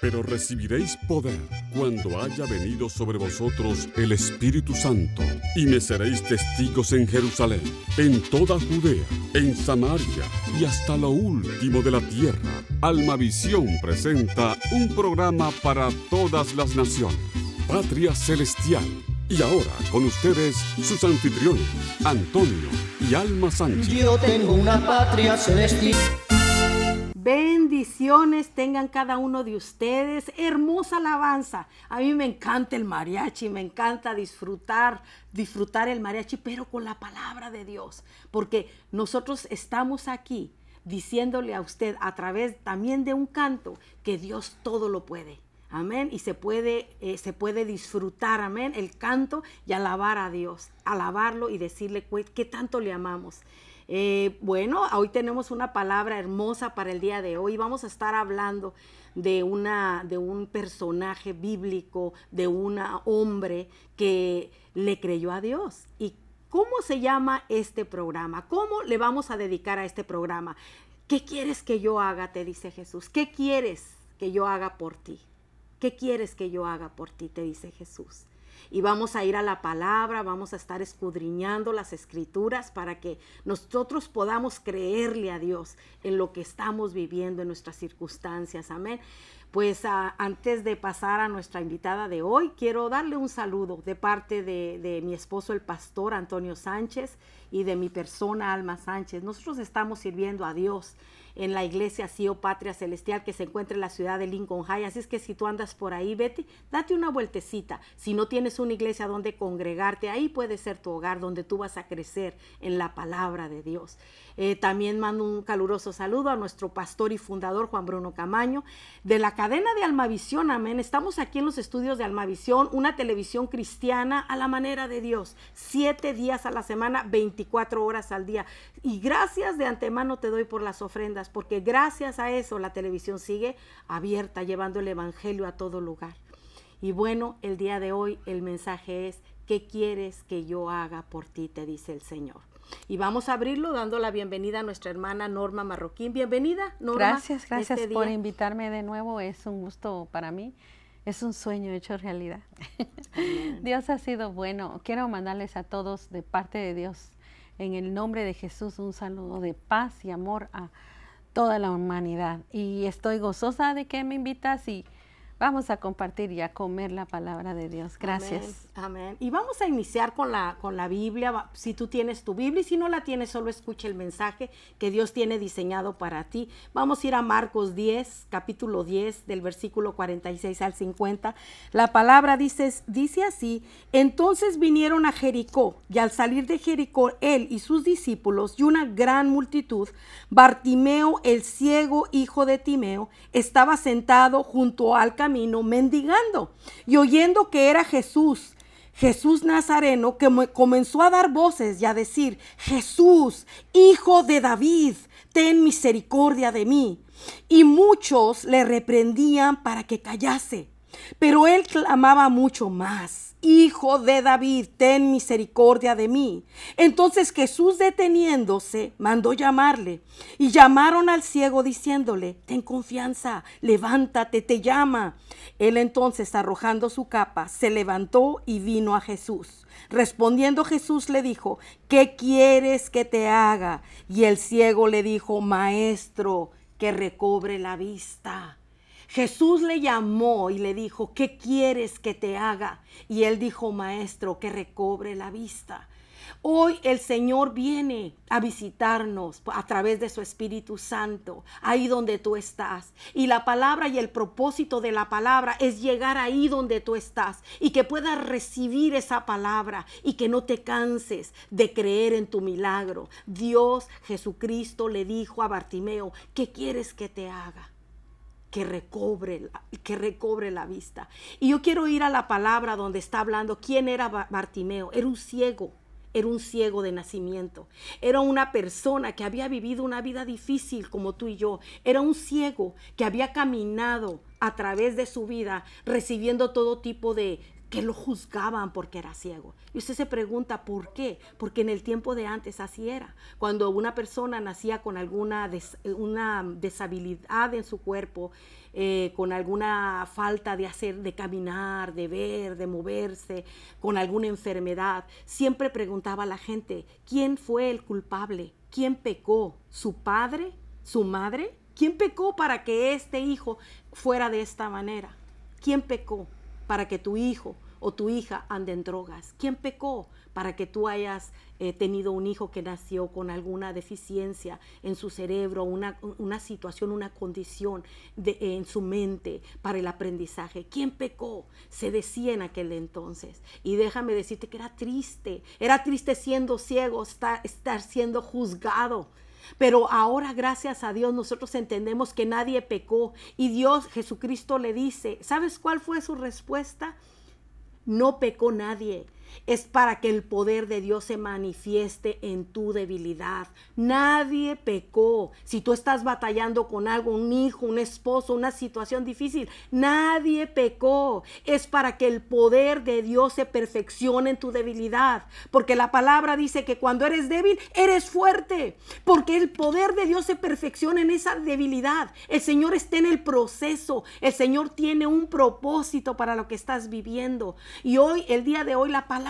Pero recibiréis poder cuando haya venido sobre vosotros el Espíritu Santo, y me seréis testigos en Jerusalén, en toda Judea, en Samaria y hasta lo último de la tierra. Almavisión presenta un programa para todas las naciones, Patria Celestial. Y ahora, con ustedes, sus anfitriones, Antonio y Alma Sánchez. Yo tengo una patria celestial. Bendiciones tengan cada uno de ustedes. Hermosa alabanza. A mí me encanta el mariachi, me encanta disfrutar el mariachi, pero con la palabra de Dios. Porque nosotros estamos aquí diciéndole a usted a través también de un canto que Dios todo lo puede. Amén. Y se puede disfrutar, amén, el canto y alabar a Dios, alabarlo y decirle qué tanto le amamos. Bueno, hoy tenemos una palabra hermosa para el día de hoy. Vamos a estar hablando de un personaje bíblico, de un hombre que le creyó a Dios. ¿Y cómo se llama este programa? ¿Cómo le vamos a dedicar a este programa? ¿Qué quieres que yo haga? Te dice Jesús. ¿Qué quieres que yo haga por ti? ¿Qué quieres que yo haga por ti? Te dice Jesús. Y vamos a ir a la palabra, vamos a estar escudriñando las escrituras para que nosotros podamos creerle a Dios en lo que estamos viviendo, en nuestras circunstancias. Amén. Pues antes de pasar a nuestra invitada de hoy, quiero darle un saludo de parte de mi esposo, el pastor Antonio Sánchez, y de mi persona, Alma Sánchez. Nosotros estamos sirviendo a Dios en la iglesia CIO Patria Celestial, que se encuentra en la ciudad de Lincoln High. Así es que si tú andas por ahí, vete, date una vueltecita. Si no tienes una iglesia donde congregarte, ahí puede ser tu hogar, donde tú vas a crecer en la palabra de Dios. También mando un caluroso saludo a nuestro pastor y fundador, Juan Bruno Camaño, de la cadena de Almavisión. Amén. Estamos aquí en los estudios de Almavisión, una televisión cristiana a la manera de Dios, 7 días a la semana, 24 horas al día. Y gracias de antemano te doy por las ofrendas, porque gracias a eso la televisión sigue abierta, llevando el evangelio a todo lugar. Y bueno, el día de hoy el mensaje es: ¿qué quieres que yo haga por ti? Te dice el Señor. Y vamos a abrirlo dando la bienvenida a nuestra hermana Norma Marroquín. Bienvenida, Norma. Gracias por invitarme de nuevo. Es un gusto para mí. Es un sueño hecho realidad. Dios ha sido bueno. Quiero mandarles a todos de parte de Dios, en el nombre de Jesús, un saludo de paz y amor a toda la humanidad. Y estoy gozosa de que me invitas y vamos a compartir y a comer la palabra de Dios. Gracias. Amén. Y vamos a iniciar con la Biblia. Si tú tienes tu Biblia, y si no la tienes, solo escucha el mensaje que Dios tiene diseñado para ti. Vamos a ir a Marcos 10, capítulo 10, del versículo 46 al 50. La palabra dice así: entonces vinieron a Jericó, y al salir de Jericó, él y sus discípulos y una gran multitud, Bartimeo, el ciego, hijo de Timeo, estaba sentado junto al camino mendigando, y oyendo que era Jesús Nazareno, que comenzó a dar voces y a decir: Jesús, hijo de David, ten misericordia de mí. Y muchos le reprendían para que callase, pero él clamaba mucho más: Hijo de David, ten misericordia de mí. Entonces Jesús, deteniéndose, mandó llamarle, y llamaron al ciego diciéndole: ten confianza, levántate, te llama. Él entonces, arrojando su capa, se levantó y vino a Jesús. Respondiendo Jesús le dijo: ¿qué quieres que te haga? Y el ciego le dijo: Maestro, que recobre la vista. Jesús le llamó y le dijo: ¿qué quieres que te haga? Y él dijo: Maestro, que recobre la vista. Hoy el Señor viene a visitarnos a través de su Espíritu Santo, ahí donde tú estás. Y la palabra y el propósito de la palabra es llegar ahí donde tú estás y que puedas recibir esa palabra y que no te canses de creer en tu milagro. Dios, Jesucristo, le dijo a Bartimeo: ¿qué quieres que te haga? Que recobre la vista. Y yo quiero ir a la palabra donde está hablando quién era Bartimeo. Era un ciego de nacimiento. Era una persona que había vivido una vida difícil como tú y yo. Era un ciego que había caminado a través de su vida recibiendo todo tipo de que lo juzgaban porque era ciego. Y usted se pregunta, ¿por qué? Porque en el tiempo de antes así era. Cuando una persona nacía con alguna una deshabilidad en su cuerpo, con alguna falta de caminar, de ver, de moverse, con alguna enfermedad, siempre preguntaba a la gente, ¿quién fue el culpable? ¿Quién pecó? ¿Su padre? ¿Su madre? ¿Quién pecó para que este hijo fuera de esta manera? ¿Quién pecó para que tu hijo o tu hija ande en drogas? ¿Quién pecó para que tú hayas tenido un hijo que nació con alguna deficiencia en su cerebro, una situación, una condición en su mente para el aprendizaje? ¿Quién pecó? Se decía en aquel entonces. Y déjame decirte que era triste siendo ciego, estar siendo juzgado. Pero ahora, gracias a Dios, nosotros entendemos que nadie pecó. Y Dios, Jesucristo le dice, ¿sabes cuál fue su respuesta? No pecó nadie. Es para que el poder de Dios se manifieste en tu debilidad. Nadie pecó. Si tú estás batallando con algo, un hijo, un esposo, una situación difícil, nadie pecó. Es para que el poder de Dios se perfeccione en tu debilidad. Porque la palabra dice que cuando eres débil, eres fuerte. Porque el poder de Dios se perfecciona en esa debilidad. El Señor está en el proceso. El Señor tiene un propósito para lo que estás viviendo. Y hoy, el día de hoy, la palabra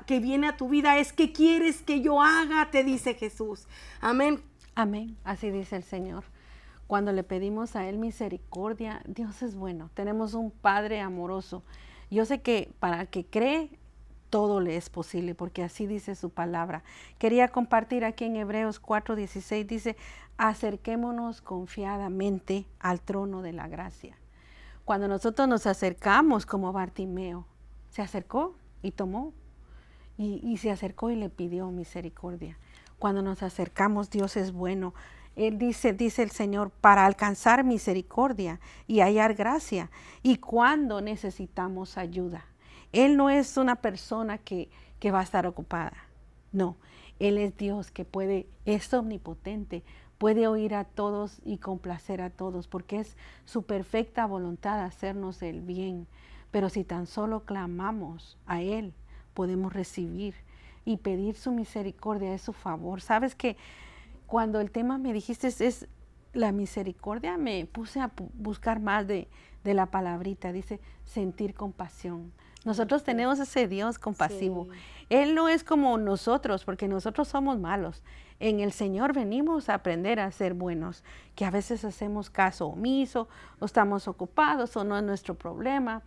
que viene a tu vida es: ¿qué quieres que yo haga? Te dice Jesús. Amén. Amén. Así dice el Señor. Cuando le pedimos a Él misericordia, Dios es bueno. Tenemos un Padre amoroso. Yo sé que para el que cree, todo le es posible, porque así dice su palabra. Quería compartir aquí en Hebreos 4:16, dice: acerquémonos confiadamente al trono de la gracia. Cuando nosotros nos acercamos como Bartimeo, se acercó y tomó, y se acercó y le pidió misericordia. Cuando nos acercamos, Dios es bueno. Él dice el Señor, para alcanzar misericordia y hallar gracia, y cuando necesitamos ayuda. Él no es una persona que va a estar ocupada. No, Él es Dios que es omnipotente, puede oír a todos y complacer a todos, porque es su perfecta voluntad hacernos el bien. Pero si tan solo clamamos a Él, podemos recibir y pedir su misericordia, es su favor. ¿Sabes que cuando el tema me dijiste es la misericordia, me puse a buscar más de la palabrita? Dice sentir compasión. Nosotros tenemos ese Dios compasivo. Sí. Él no es como nosotros, porque nosotros somos malos. En el Señor venimos a aprender a ser buenos, que a veces hacemos caso omiso, o estamos ocupados, o no es nuestro problema.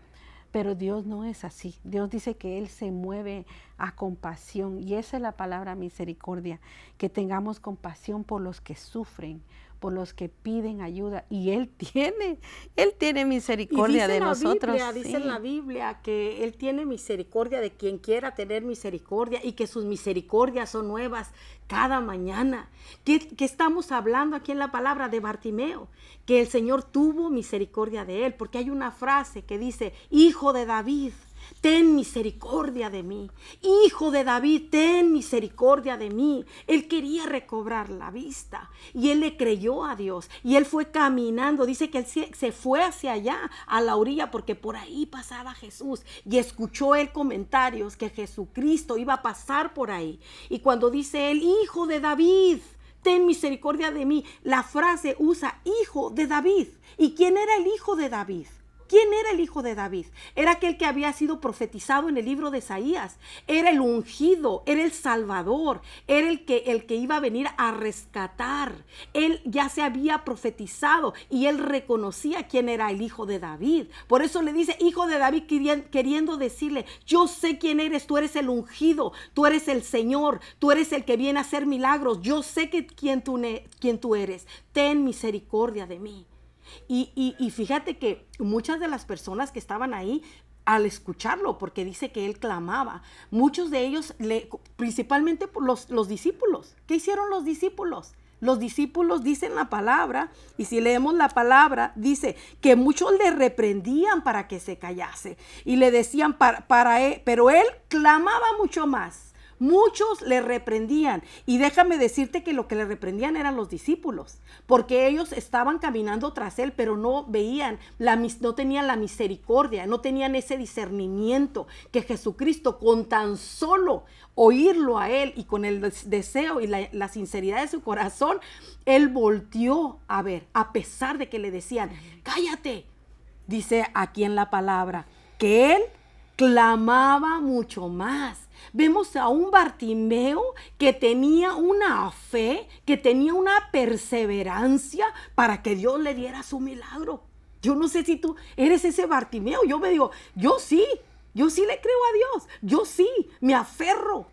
Pero Dios no es así. Dios dice que Él se mueve a compasión, y esa es la palabra misericordia, que tengamos compasión por los que sufren, por los que piden ayuda, y Él tiene misericordia de nosotros. Dice en la Biblia que Él tiene misericordia de quien quiera tener misericordia, y que sus misericordias son nuevas cada mañana. ¿Qué estamos hablando aquí en la palabra de Bartimeo? Que el Señor tuvo misericordia de él, porque hay una frase que dice: Hijo de David, ten misericordia de mí. Hijo de David, ten misericordia de mí. Él quería recobrar la vista y él le creyó a Dios, y él fue caminando. Dice que él se fue hacia allá, a la orilla, porque por ahí pasaba Jesús, y escuchó él comentarios que Jesucristo iba a pasar por ahí. Y cuando dice él: Hijo de David, ten misericordia de mí, la frase usa hijo de David. ¿Y quién era el hijo de David? ¿Quién era el hijo de David? Era aquel que había sido profetizado en el libro de Isaías. Era el ungido, era el salvador, era el que iba a venir a rescatar. Él ya se había profetizado y él reconocía quién era el hijo de David. Por eso le dice hijo de David, queriendo decirle: yo sé quién eres, tú eres el ungido, tú eres el Señor, tú eres el que viene a hacer milagros. Yo sé quién tú eres. Ten misericordia de mí. Y fíjate que muchas de las personas que estaban ahí, al escucharlo, porque dice que él clamaba, muchos de ellos, principalmente por los discípulos. ¿Qué hicieron los discípulos? Los discípulos dicen la palabra, y si leemos la palabra, dice que muchos le reprendían para que se callase, y le decían pero él clamaba mucho más, Muchos le reprendían. Y déjame decirte que lo que le reprendían eran los discípulos, porque ellos estaban caminando tras él, pero no veían, no tenían la misericordia, no tenían ese discernimiento que Jesucristo, con tan solo oírlo a él y con el deseo y la sinceridad de su corazón, él volteó a ver, a pesar de que le decían, cállate. Dice aquí en la palabra que él clamaba mucho más. Vemos a un Bartimeo que tenía una fe, que tenía una perseverancia para que Dios le diera su milagro. Yo no sé si tú eres ese Bartimeo. Yo me digo, yo sí le creo a Dios. Yo sí, me aferro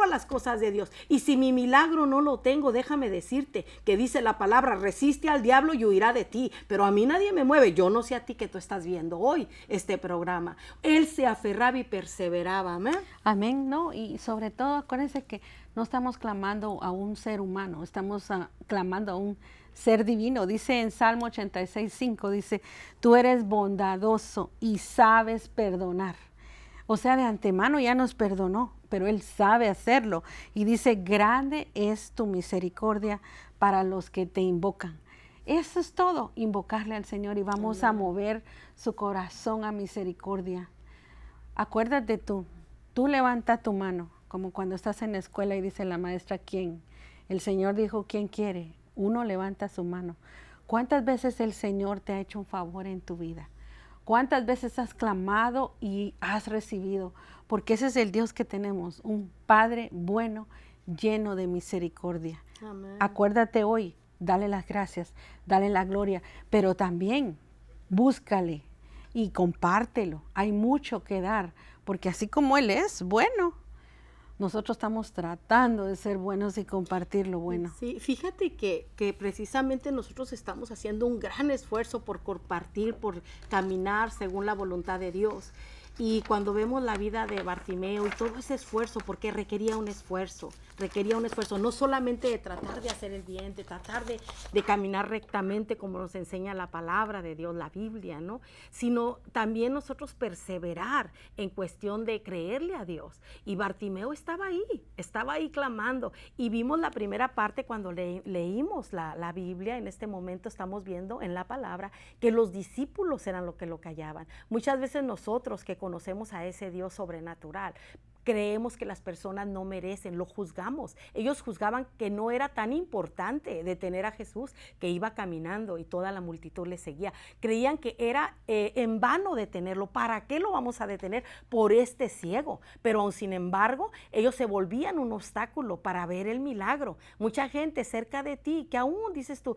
a las cosas de Dios. Y si mi milagro no lo tengo, déjame decirte que dice la palabra, resiste al diablo y huirá de ti. Pero a mí nadie me mueve. Yo no sé a ti que tú estás viendo hoy este programa. Él se aferraba y perseveraba. Amén. Amén, ¿no? Y sobre todo, acuérdense que no estamos clamando a un ser humano, estamos clamando a un ser divino. Dice en Salmo 86:5, dice, tú eres bondadoso y sabes perdonar. O sea, de antemano ya nos perdonó, pero Él sabe hacerlo. Y dice, grande es tu misericordia para los que te invocan. Eso es todo, invocarle al Señor y vamos a mover su corazón a misericordia. Acuérdate tú levanta tu mano, como cuando estás en la escuela y dice la maestra, ¿quién? El Señor dijo, ¿quién quiere? Uno levanta su mano. ¿Cuántas veces el Señor te ha hecho un favor en tu vida? ¿Cuántas veces has clamado y has recibido? Porque ese es el Dios que tenemos, un Padre bueno, lleno de misericordia. Amén. Acuérdate hoy, dale las gracias, dale la gloria, pero también búscale y compártelo. Hay mucho que dar, porque así como Él es bueno, nosotros estamos tratando de ser buenos y compartir lo bueno. Sí, fíjate que precisamente nosotros estamos haciendo un gran esfuerzo por compartir, por caminar según la voluntad de Dios. Y cuando vemos la vida de Bartimeo y todo ese esfuerzo, porque requería un esfuerzo, no solamente de tratar de hacer el bien, de tratar de caminar rectamente como nos enseña la palabra de Dios, la Biblia, ¿no? Sino también nosotros perseverar en cuestión de creerle a Dios. Y Bartimeo estaba ahí clamando. Y vimos la primera parte cuando leímos la Biblia. En este momento estamos viendo en la palabra que los discípulos eran lo que lo callaban. Muchas veces nosotros que conocemos a ese Dios sobrenatural, creemos que las personas no merecen, lo juzgamos. Ellos juzgaban que no era tan importante detener a Jesús, que iba caminando y toda la multitud le seguía. Creían que era en vano detenerlo. ¿Para qué lo vamos a detener? Por este ciego. Pero aún sin embargo, ellos se volvían un obstáculo para ver el milagro. Mucha gente cerca de ti que aún dices tú,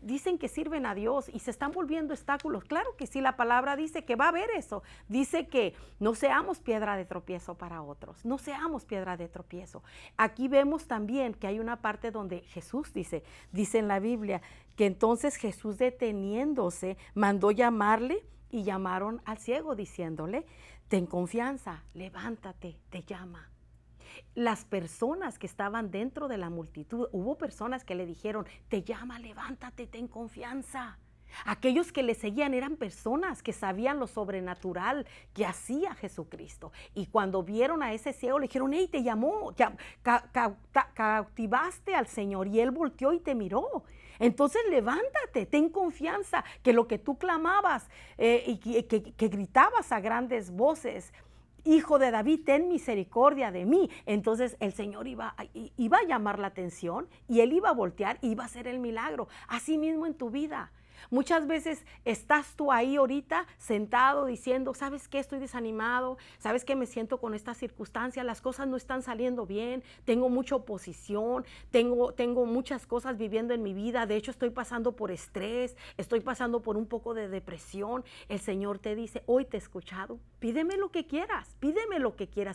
dicen que sirven a Dios y se están volviendo obstáculos. Claro que sí, la palabra dice que va a haber eso. Dice que no seamos piedra de tropiezo para otros. No seamos piedra de tropiezo. Aquí vemos también que hay una parte donde Jesús dice en la Biblia que entonces Jesús, deteniéndose, mandó llamarle y llamaron al ciego diciéndole, ten confianza, levántate, te llama. Las personas que estaban dentro de la multitud, hubo personas que le dijeron, te llama, levántate, ten confianza. Aquellos que le seguían eran personas que sabían lo sobrenatural que hacía Jesucristo. Y cuando vieron a ese ciego, le dijeron, hey, te llamó, cautivaste al Señor. Y él volteó y te miró. Entonces levántate, ten confianza, que lo que tú clamabas y que gritabas a grandes voces, Hijo de David, ten misericordia de mí. Entonces el Señor iba a llamar la atención y Él iba a voltear y iba a hacer el milagro. Así mismo en tu vida. Muchas veces estás tú ahí ahorita sentado diciendo, ¿sabes qué? Estoy desanimado, ¿sabes qué? Me siento con esta circunstancia, las cosas no están saliendo bien, tengo mucha oposición, tengo muchas cosas viviendo en mi vida, de hecho estoy pasando por estrés, estoy pasando por un poco de depresión. El Señor te dice, hoy te he escuchado, pídeme lo que quieras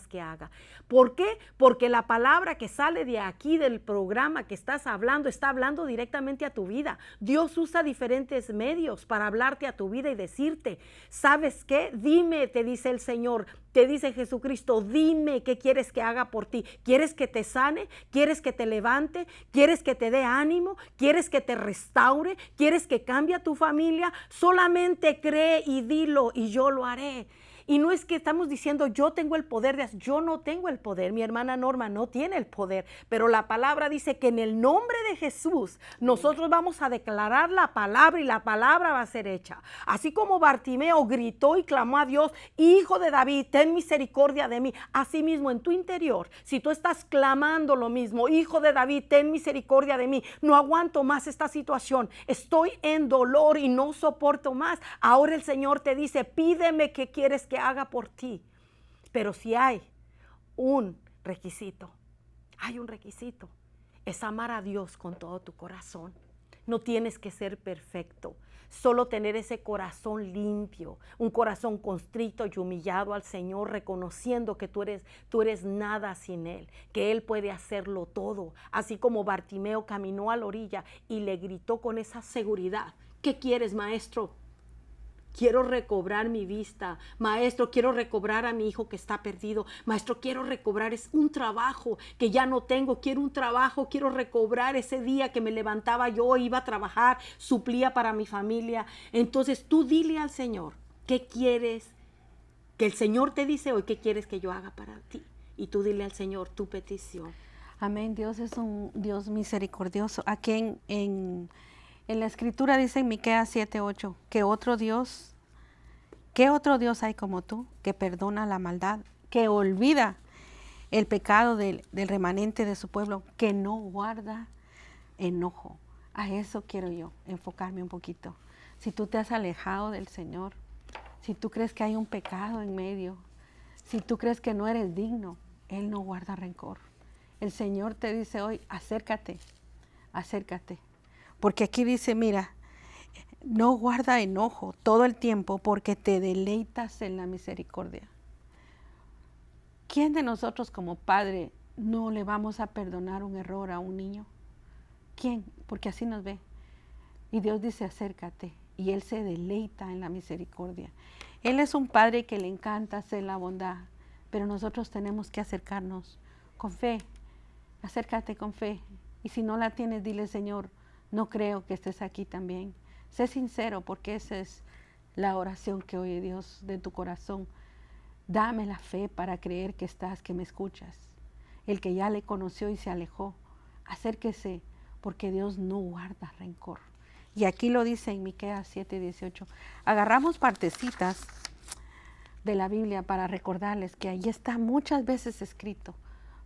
que haga. ¿Por qué? Porque la palabra que sale de aquí del programa que estás hablando, está hablando directamente a tu vida. Dios usa diferentes medios para hablarte a tu vida y decirte, ¿sabes qué? Dime, te dice el Señor, te dice Jesucristo, dime qué quieres que haga por ti. ¿Quieres que te sane? ¿Quieres que te levante? ¿Quieres que te dé ánimo? ¿Quieres que te restaure? ¿Quieres que cambie a tu familia? Solamente cree y dilo y yo lo haré. Y no es que estamos diciendo yo tengo el poder de hacer, yo no tengo el poder, mi hermana Norma no tiene el poder, pero la palabra dice que en el nombre de Jesús nosotros vamos a declarar la palabra y la palabra va a ser hecha. Así como Bartimeo gritó y clamó a Dios, Hijo de David, ten misericordia de mí. Así mismo en tu interior, si tú estás clamando lo mismo, Hijo de David, ten misericordia de mí, no aguanto más esta situación, estoy en dolor y no soporto más. Ahora el Señor te dice, pídeme qué quieres que haga por ti. Pero si hay un requisito, es amar a Dios con todo tu corazón. No tienes que ser perfecto, solo tener ese corazón limpio, un corazón constrito y humillado al Señor, reconociendo que tú eres nada sin Él, que Él puede hacerlo todo. Así como Bartimeo caminó a la orilla y le gritó con esa seguridad, ¿qué quieres, maestro? Quiero recobrar mi vista. Maestro, quiero recobrar a mi hijo que está perdido. Maestro, quiero recobrar un trabajo que ya no tengo. Quiero un trabajo, quiero recobrar ese día que me levantaba yo, iba a trabajar, suplía para mi familia. Entonces tú dile al Señor, ¿qué quieres? Que el Señor te dice hoy, ¿qué quieres que yo haga para ti? Y tú dile al Señor tu petición. Amén. Dios es un Dios misericordioso. Aquí en la Escritura dice en Miqueas 7:8, ¿qué otro Dios hay como tú, que perdona la maldad, que olvida el pecado del remanente de su pueblo, que no guarda enojo? A eso quiero yo enfocarme un poquito. Si tú te has alejado del Señor, si tú crees que hay un pecado en medio, si tú crees que no eres digno, Él no guarda rencor. El Señor te dice hoy, acércate. Porque aquí dice, mira, no guarda enojo todo el tiempo porque te deleitas en la misericordia. ¿Quién de nosotros como padre no le vamos a perdonar un error a un niño? ¿Quién? Porque así nos ve. Y Dios dice, acércate. Y Él se deleita en la misericordia. Él es un padre que le encanta hacer la bondad, pero nosotros tenemos que acercarnos con fe. Acércate con fe. Y si no la tienes, dile, Señor, no creo que estés aquí también. Sé sincero, porque esa es la oración que oye Dios de tu corazón. Dame la fe para creer que estás, que me escuchas. El que ya le conoció y se alejó, acérquese, porque Dios no guarda rencor. Y aquí lo dice en Miqueas 7:18. Agarramos partecitas de la Biblia para recordarles que ahí está muchas veces escrito,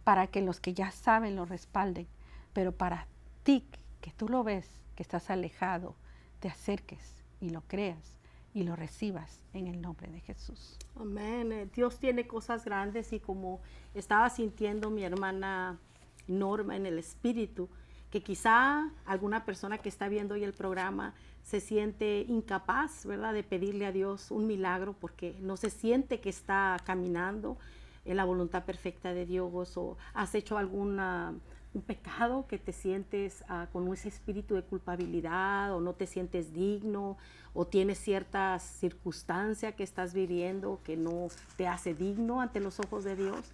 para que los que ya saben lo respalden, pero para ti, que tú lo ves, que estás alejado, te acerques y lo creas y lo recibas en el nombre de Jesús. Amén. Dios tiene cosas grandes y como estaba sintiendo mi hermana Norma en el espíritu, que quizá alguna persona que está viendo hoy el programa se siente incapaz, ¿verdad?, de pedirle a Dios un milagro porque no se siente que está caminando en la voluntad perfecta de Dios, o has hecho un pecado que te sientes con ese espíritu de culpabilidad, o no te sientes digno, o tienes cierta circunstancia que estás viviendo que no te hace digno ante los ojos de Dios.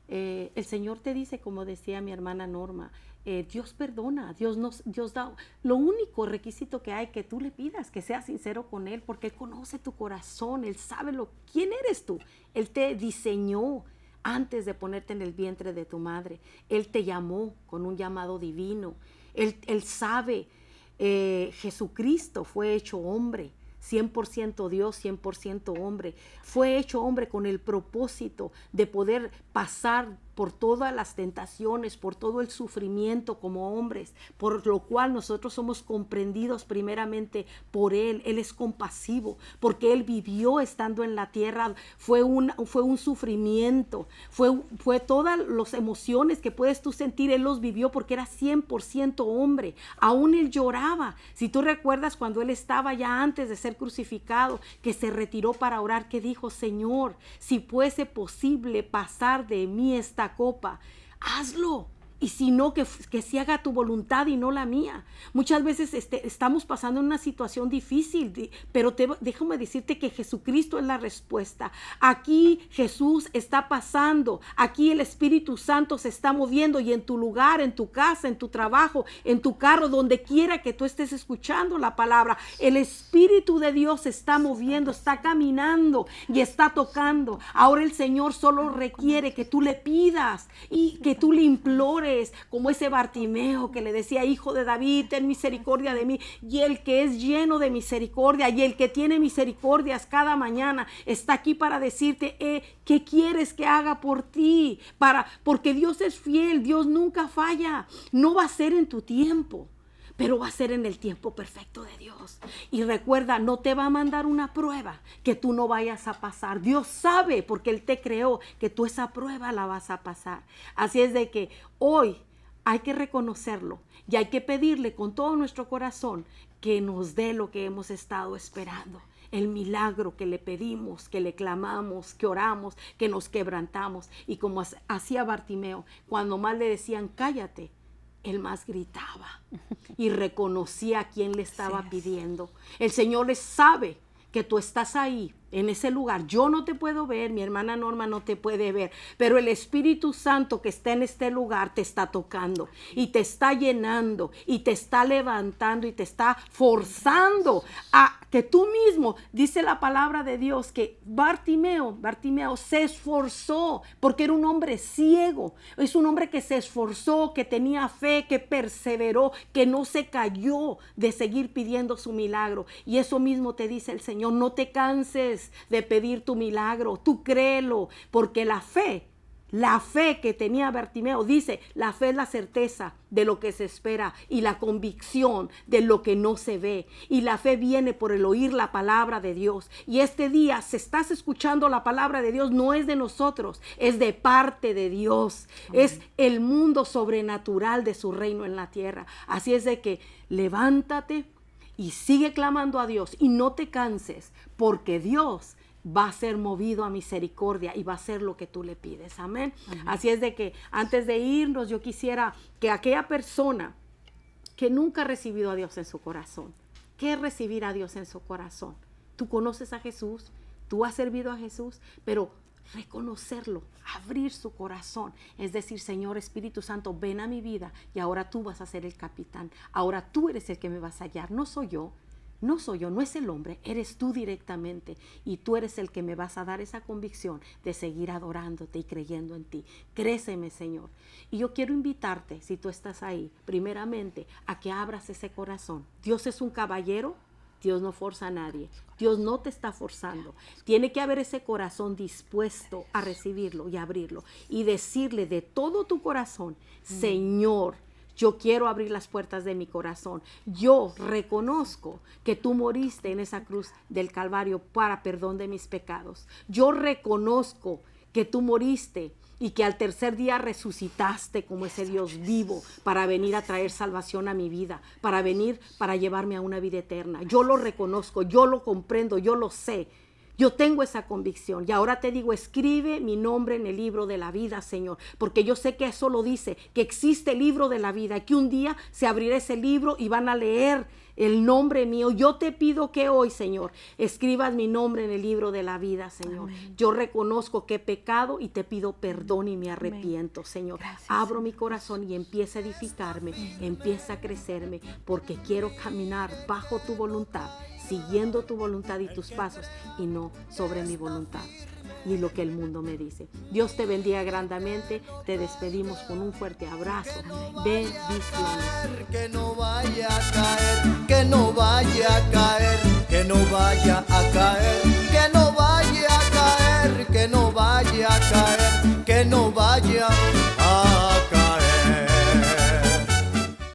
El Señor te dice, como decía mi hermana Norma, Dios perdona, Dios da. Lo único requisito que hay, que tú le pidas, que seas sincero con Él, porque Él conoce tu corazón, Él sabe quién eres tú. Él te diseñó antes de ponerte en el vientre de tu madre. Él te llamó con un llamado divino. Él sabe, Jesucristo fue hecho hombre, 100% Dios, 100% hombre. Fue hecho hombre con el propósito de poder pasar por todas las tentaciones, por todo el sufrimiento como hombres, por lo cual nosotros somos comprendidos primeramente por Él. Él es compasivo, porque Él vivió estando en la tierra. Fue un sufrimiento, fue todas las emociones que puedes tú sentir, Él los vivió porque era 100% hombre. Aún Él lloraba. Si tú recuerdas cuando Él estaba ya antes de ser crucificado, que se retiró para orar, que dijo, Señor, si fuese posible pasar de mí esta copa, hazlo. y sino que se haga tu voluntad y no la mía. Muchas veces estamos pasando en una situación difícil, pero déjame decirte que Jesucristo es la respuesta. Aquí Jesús está pasando, aquí el Espíritu Santo se está moviendo, y en tu lugar, en tu casa, en tu trabajo, en tu carro, donde quiera que tú estés escuchando la palabra, el Espíritu de Dios se está moviendo, está caminando y está tocando. Ahora el Señor solo requiere que tú le pidas y que tú le implores, como ese Bartimeo que le decía: Hijo de David, ten misericordia de mí. Y el que es lleno de misericordia y el que tiene misericordias cada mañana está aquí para decirte: ¿qué quieres que haga por ti? Porque Dios es fiel, Dios nunca falla. No va a ser en tu tiempo, pero va a ser en el tiempo perfecto de Dios. Y recuerda, no te va a mandar una prueba que tú no vayas a pasar. Dios sabe, porque Él te creó, que tú esa prueba la vas a pasar. Así es de que hoy hay que reconocerlo y hay que pedirle con todo nuestro corazón que nos dé lo que hemos estado esperando. El milagro que le pedimos, que le clamamos, que oramos, que nos quebrantamos. Y como hacía Bartimeo, cuando más le decían: cállate, él más gritaba y reconocía a quién le estaba pidiendo. El Señor les sabe que tú estás ahí, en ese lugar. Yo no te puedo ver, mi hermana Norma no te puede ver, pero el Espíritu Santo que está en este lugar te está tocando y te está llenando y te está levantando y te está forzando a que tú mismo, dice la palabra de Dios, que Bartimeo se esforzó, porque era un hombre ciego. Es un hombre que se esforzó, que tenía fe, que perseveró, que no se cayó de seguir pidiendo su milagro. Y eso mismo te dice el Señor: no te canses de pedir tu milagro, tú créelo, porque la fe que tenía Bartimeo, dice, la fe es la certeza de lo que se espera y la convicción de lo que no se ve. Y la fe viene por el oír la palabra de Dios. Y este día, si estás escuchando la palabra de Dios, no es de nosotros, es de parte de Dios. Amén. Es el mundo sobrenatural de su reino en la tierra. Así es de que levántate y sigue clamando a Dios y no te canses, porque Dios va a ser movido a misericordia y va a hacer lo que tú le pides. Amén. Amén. Así es de que antes de irnos, yo quisiera que aquella persona que nunca ha recibido a Dios en su corazón, ¿qué es recibir a Dios en su corazón? Tú conoces a Jesús, tú has servido a Jesús, pero reconocerlo, abrir su corazón, es decir: Señor Espíritu Santo, ven a mi vida y ahora tú vas a ser el capitán, ahora tú eres el que me vas a hallar, no soy yo, no es el hombre, eres tú directamente, y tú eres el que me vas a dar esa convicción de seguir adorándote y creyendo en ti. Créceme, Señor. Y yo quiero invitarte, si tú estás ahí, primeramente a que abras ese corazón. Dios es un caballero. Dios no forza a nadie. Dios no te está forzando. Tiene que haber ese corazón dispuesto a recibirlo y abrirlo y decirle de todo tu corazón: Señor, yo quiero abrir las puertas de mi corazón. Yo reconozco que tú moriste en esa cruz del Calvario para perdón de mis pecados. Yo reconozco que tú moriste y que al tercer día resucitaste como ese Dios vivo para venir a traer salvación a mi vida, para venir para llevarme a una vida eterna. Yo lo reconozco, yo lo comprendo, yo lo sé. Yo tengo esa convicción y ahora te digo: escribe mi nombre en el libro de la vida, Señor, porque yo sé que eso lo dice, que existe el libro de la vida, que un día se abrirá ese libro y van a leer el nombre mío. Yo te pido que hoy, Señor, escribas mi nombre en el libro de la vida, Señor. Amén. Yo reconozco que he pecado y te pido perdón y me arrepiento. Amén. Señor. Gracias, abro Señor. Mi corazón y empieza a edificarme, empieza a crecerme, porque quiero caminar bajo tu voluntad, siguiendo tu voluntad y tus pasos, y no sobre mi voluntad y lo que el mundo me dice. Dios te bendiga grandemente. Te despedimos con un fuerte abrazo. Bendiciones. Que no vaya a caer, que no vaya a caer, que no vaya a caer, que no vaya a caer, que no vaya a caer, que no vaya a caer.